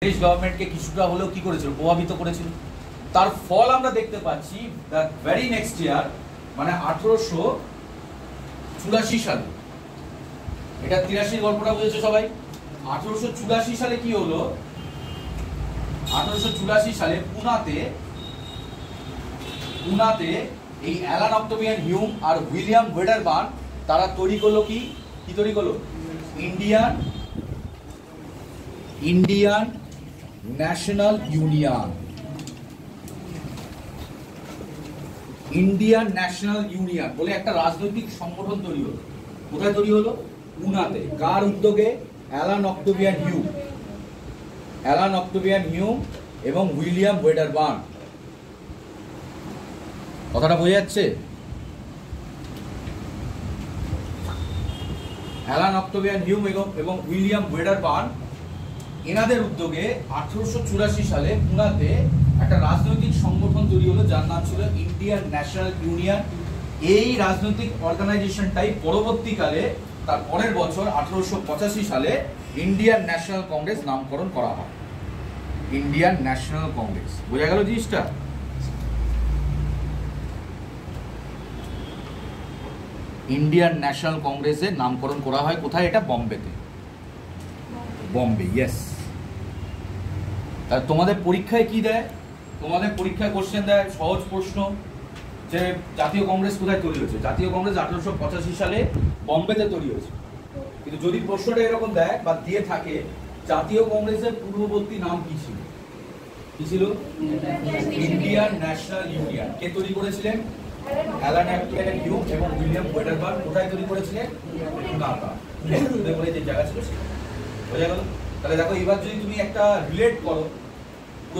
British গভর্নমেন্টকে কিছুটা হলেও কি করেছিল, প্রভাবিত করেছিল। তার ফল আমরা দেখতে পাচ্ছি দ্য ভেরি নেক্সট ইয়ার, মানে 1884 সালে। এটা 83 গল্পটা বুঝেছো সবাই। 1884 সালে কি হলো, 1884 সালে পুনাতে এই অ্যালান অক্টোভিয়ান হিউম আর উইলিয়াম ওয়েডারবার্ন তারা তৈরি করলো কি তৈরি করলো, Indian national union. Indian national union বলে একটা রাজনৈতিক সংগঠন তৈরি হলো। কোথায় তৈরি হলো? পুনাতে। কার উদ্যোগে? অ্যালান অক্টোভিয়ান হিউম এবং উইলিয়াম ওয়েডারবার্ন। কথাটা বোঝা যাচ্ছে? অ্যালান অক্টোভিয়ান হিউম এবং উইলিয়াম ওয়েডারবার্ন এনাদের উদ্যোগে 1884 সালে পুনাতে একটা রাজনৈতিক সংগঠন তৈরি হলো, যার নাম ছিল ইন্ডিয়ান ন্যাশনাল ইউনিয়ন। এই রাজনৈতিক অর্গানাইজেশনটাই পরবর্তীকালে তার পরের বছর 1885 সালে ইন্ডিয়ান ন্যাশনাল কংগ্রেস নামকরণ করা হয়। ইন্ডিয়ান ন্যাশনাল কংগ্রেস, বোঝা গেল জিনিসটা? ইন্ডিয়ান ন্যাশনাল কংগ্রেসের নামকরণ করা হয় কোথায়? এটা বম্বেতে। বম্বে, ইয়েস। তাহলে তোমাদের পরীক্ষায় কি দেয়? তোমাদের পরীক্ষায় কোশ্চেন দেয় সহজ প্রশ্ন, যে জাতীয় কংগ্রেস কোথায় তৈরি হয়েছে? জাতীয় কংগ্রেস 1885 সালে বম্বেতে তৈরি হয়েছে। কিন্তু যদি প্রশ্নটা এরকম দেয় বা দিয়ে থাকে, জাতীয় কংগ্রেসের পূর্ববর্তী নাম কি ছিল? Indian national union. কে তৈরি করেছিলেন? অ্যালান অক্টোভিয়ান হিউম এবং উইলিয়াম ওয়েডারবার্ন। কোথায় তৈরি করেছিলেন? পুনাতে। যে জায়গা ছিল সেটা। বোঝা গেল? তাহলে দেখো, এবার যদি তুমি একটা রিলেট করো